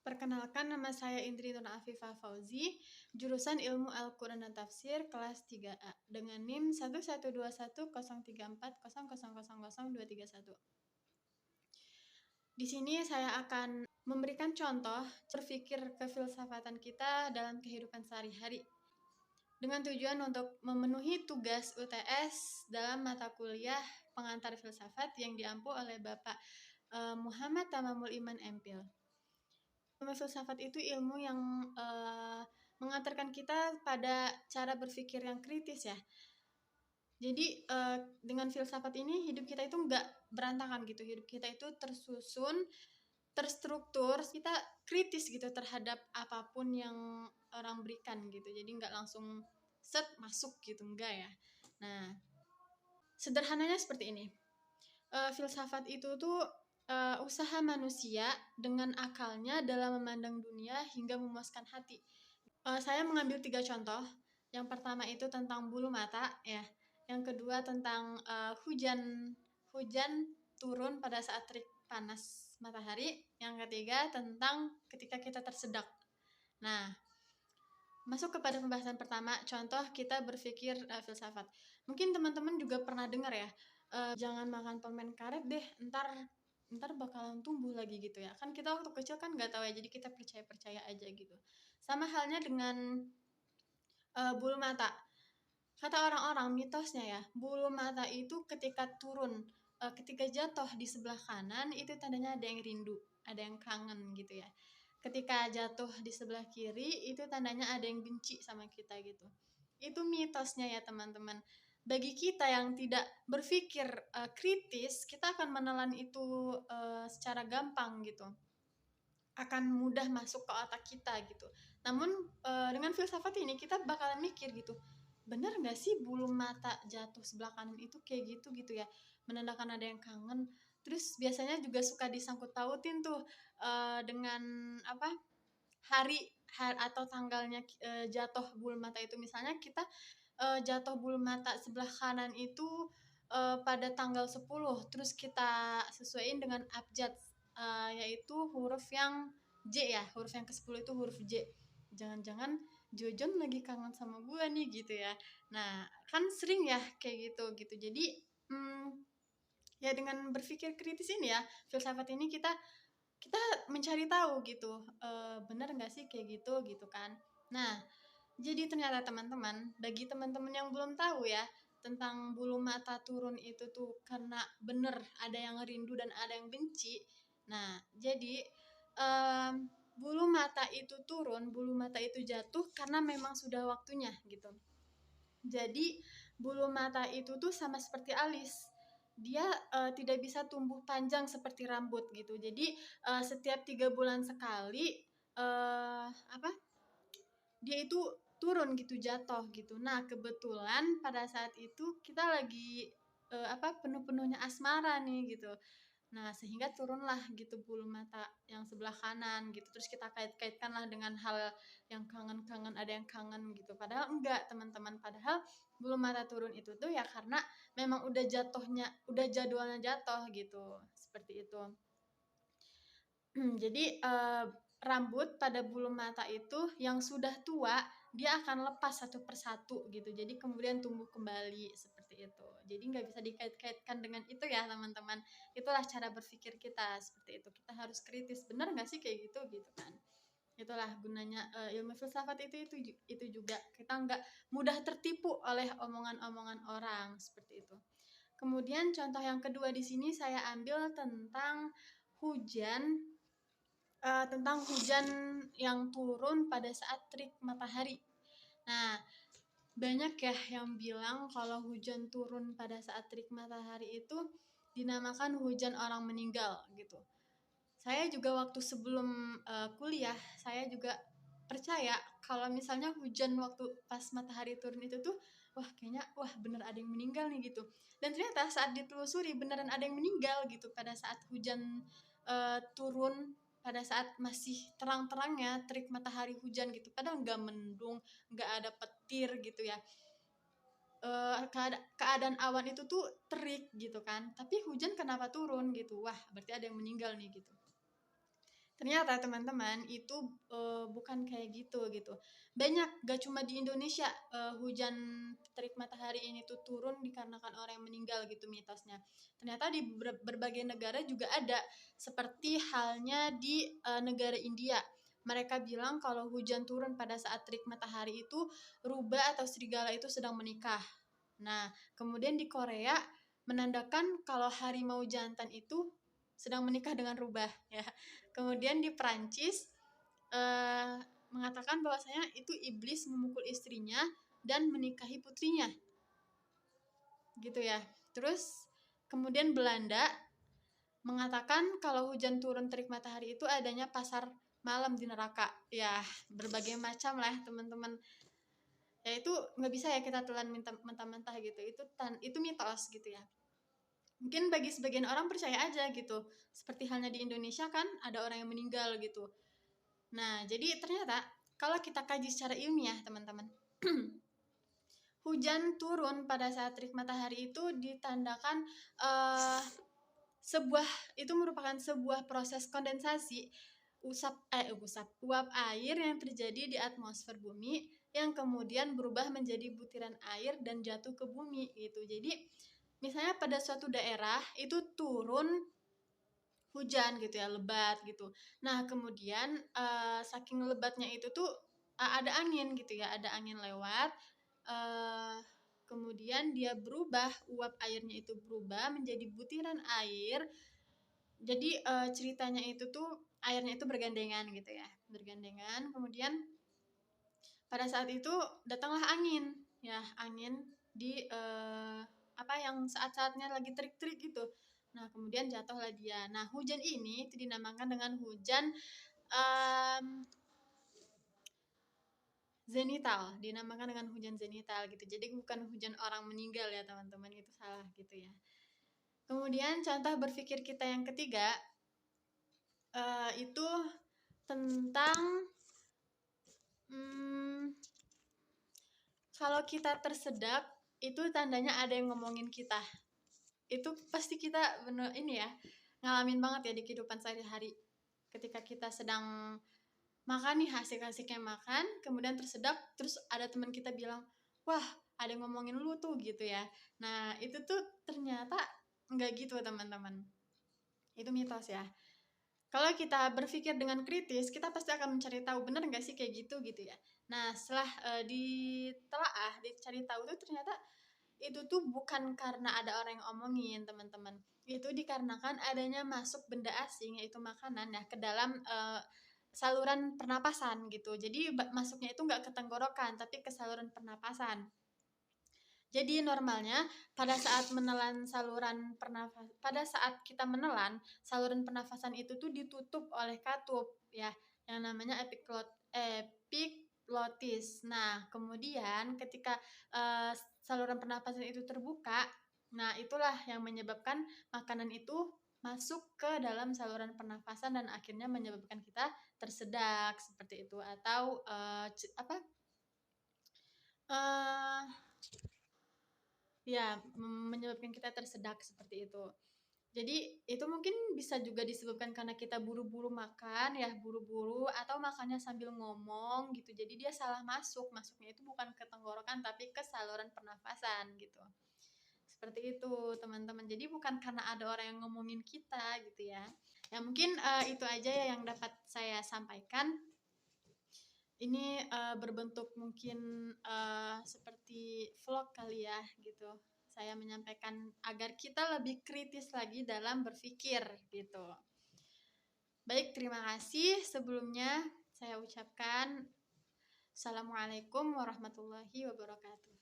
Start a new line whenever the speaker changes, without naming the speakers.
Perkenalkan, nama saya Indri Nurna Afifah Fauzi, jurusan Ilmu Al-Quran dan Tafsir kelas 3A dengan NIM 112103400000231. Di sini saya akan memberikan contoh berpikir kefilsafatan kita dalam kehidupan sehari-hari dengan tujuan untuk memenuhi tugas UTS dalam mata kuliah pengantar filsafat yang diampu oleh Bapak Muhammad Tamamul Iman MPhil. Ilmu filsafat itu ilmu yang mengantarkan kita pada cara berpikir yang kritis ya. Jadi dengan filsafat ini hidup kita itu nggak berantakan gitu. Hidup kita itu tersusun, terstruktur, kita kritis gitu terhadap apapun yang orang berikan gitu. Jadi nggak langsung set masuk gitu, enggak ya. Nah, sederhananya seperti ini. Filsafat itu tuh usaha manusia dengan akalnya dalam memandang dunia hingga memuaskan hati. Saya mengambil 3 contoh. Yang pertama itu tentang bulu mata ya. Yang kedua tentang hujan turun pada saat terik panas matahari. Yang ketiga tentang ketika kita tersedak. Nah, masuk kepada pembahasan pertama, contoh kita berpikir filsafat. Mungkin teman-teman juga pernah dengar ya, jangan makan permen karet deh, ntar bakalan tumbuh lagi gitu ya. Kan kita waktu kecil kan nggak tahu ya, jadi kita percaya aja gitu. Sama halnya dengan bulu mata. Kata orang-orang mitosnya ya, bulu mata itu ketika turun, ketika jatuh di sebelah kanan itu tandanya ada yang rindu, ada yang kangen gitu ya. Ketika jatuh di sebelah kiri itu tandanya ada yang benci sama kita gitu. Itu mitosnya ya teman-teman. Bagi kita yang tidak berpikir kritis, kita akan menelan itu secara gampang gitu, akan mudah masuk ke otak kita gitu. Namun dengan filsafat ini kita bakalan mikir gitu, bener nggak sih bulu mata jatuh sebelah kanan itu kayak gitu ya, menandakan ada yang kangen. Terus biasanya juga suka disangkut pautin tuh dengan apa, hari atau tanggalnya jatuh bulu mata itu. Misalnya kita jatuh bulu mata sebelah kanan itu pada tanggal 10, terus kita sesuaiin dengan abjad, yaitu huruf yang J ya, huruf yang ke-10 itu huruf J. Jangan-jangan Jojon lagi kangen sama gue nih gitu ya. Nah, kan sering ya kayak gitu. Jadi ya dengan berpikir kritis ini ya, filsafat ini kita mencari tahu gitu, bener nggak sih kayak gitu kan. Nah, jadi ternyata teman-teman, bagi teman-teman yang belum tahu ya tentang bulu mata turun itu tuh karena bener ada yang rindu dan ada yang benci. Nah, jadi bulu mata itu turun, bulu mata itu jatuh karena memang sudah waktunya gitu. Jadi bulu mata itu tuh sama seperti alis, dia tidak bisa tumbuh panjang seperti rambut gitu. Jadi setiap 3 bulan sekali dia itu turun gitu, jatuh gitu. Nah, kebetulan pada saat itu kita lagi penuh-penuhnya asmara nih gitu. Nah, sehingga turunlah gitu bulu mata yang sebelah kanan gitu. Terus kita kait-kaitkanlah dengan hal yang kangen-kangen, ada yang kangen gitu. Padahal enggak, teman-teman. Padahal bulu mata turun itu tuh ya karena memang udah jadwalnya jatuh gitu. Seperti itu. Jadi rambut pada bulu mata itu yang sudah tua dia akan lepas satu persatu gitu, jadi kemudian tumbuh kembali seperti itu. Jadi nggak bisa dikait-kaitkan dengan itu ya teman-teman. Itulah cara berpikir kita seperti itu. Kita harus kritis, benar nggak sih kayak gitu kan. Itulah gunanya ilmu filsafat itu juga, kita nggak mudah tertipu oleh omongan-omongan orang seperti itu. Kemudian contoh yang kedua di sini saya ambil tentang hujan, tentang hujan yang turun pada saat terik matahari. Nah, banyak ya yang bilang kalau hujan turun pada saat terik matahari itu dinamakan hujan orang meninggal gitu. Saya juga waktu sebelum kuliah, saya juga percaya kalau misalnya hujan waktu pas matahari turun itu tuh kayaknya bener ada yang meninggal nih gitu. Dan ternyata saat ditelusuri beneran ada yang meninggal gitu pada saat hujan turun, pada saat masih terang-terangnya terik matahari hujan gitu. Padahal nggak mendung, nggak ada petir gitu ya. Keadaan awan itu tuh terik gitu kan, tapi hujan kenapa turun gitu, berarti ada yang meninggal nih gitu. Ternyata teman-teman itu bukan kayak gitu gitu. Banyak, gak cuma di Indonesia, hujan terik matahari ini tuh turun dikarenakan orang yang meninggal gitu mitosnya. Ternyata di berbagai negara juga ada, seperti halnya di negara India. Mereka bilang kalau hujan turun pada saat terik matahari itu rubah atau serigala itu sedang menikah. Nah, kemudian di Korea menandakan kalau harimau jantan itu sedang menikah dengan rubah ya. Kemudian di Prancis mengatakan bahwasanya itu iblis memukul istrinya dan menikahi putrinya. Gitu ya. Terus kemudian Belanda mengatakan kalau hujan turun terik matahari itu adanya pasar malam di neraka. Ya, berbagai macam lah teman-teman. Ya itu nggak bisa ya kita telan mentah-mentah gitu. Itu mitos gitu ya. Mungkin bagi sebagian orang percaya aja gitu. Seperti halnya di Indonesia kan ada orang yang meninggal gitu. Nah, jadi ternyata kalau kita kaji secara ilmiah, teman-teman, hujan turun pada saat terik matahari itu ditandakan itu merupakan sebuah proses kondensasi uap air yang terjadi di atmosfer bumi yang kemudian berubah menjadi butiran air dan jatuh ke bumi gitu. Jadi misalnya pada suatu daerah itu turun hujan gitu ya, lebat gitu. Nah, kemudian saking lebatnya itu tuh ada angin gitu ya, ada angin lewat. Kemudian dia berubah, uap airnya itu berubah menjadi butiran air. Jadi ceritanya itu tuh airnya itu bergandengan gitu ya, bergandengan. Kemudian pada saat itu datanglah angin, ya angin di yang saat-saatnya lagi terik-terik gitu. Nah, kemudian jatuhlah dia. Nah, hujan ini itu dinamakan dengan hujan zenital, dinamakan dengan hujan zenital gitu. Jadi bukan hujan orang meninggal ya teman-teman, itu salah gitu ya. Kemudian contoh berpikir kita yang ketiga itu tentang kalau kita tersedak itu tandanya ada yang ngomongin kita. Itu pasti kita bener ini ya, ngalamin banget ya di kehidupan sehari-hari. Ketika kita sedang makan nih, asik-asiknya makan, kemudian tersedak, terus ada teman kita bilang, wah ada yang ngomongin lu tuh gitu ya. Nah itu tuh ternyata nggak gitu teman-teman. Itu mitos ya. Kalau kita berpikir dengan kritis, kita pasti akan mencari tahu benar nggak sih kayak gitu ya. Nah setelah ditelaah, dicari tahu tuh ternyata itu tuh bukan karena ada orang yang omongin teman-teman. Itu dikarenakan adanya masuk benda asing yaitu makanan ya ke dalam saluran pernapasan gitu. Jadi masuknya itu nggak ke tenggorokan tapi ke saluran pernapasan. Jadi normalnya pada saat kita menelan saluran pernafasan itu tuh ditutup oleh katup ya yang namanya epiglotis. Nah, kemudian ketika saluran pernafasan itu terbuka, nah itulah yang menyebabkan makanan itu masuk ke dalam saluran pernafasan dan akhirnya menyebabkan kita tersedak seperti itu atau menyebabkan kita tersedak seperti itu. Jadi itu mungkin bisa juga disebabkan karena kita buru-buru makan ya, buru-buru atau makannya sambil ngomong gitu. Jadi dia salah masuknya itu bukan ke tenggorokan tapi ke saluran pernafasan gitu. Seperti itu teman-teman. Jadi bukan karena ada orang yang ngomongin kita gitu ya. Ya mungkin itu aja ya yang dapat saya sampaikan. Ini berbentuk mungkin seperti vlog kali ya gitu. Saya menyampaikan agar kita lebih kritis lagi dalam berpikir gitu. Baik, terima kasih. Sebelumnya saya ucapkan Assalamualaikum warahmatullahi wabarakatuh.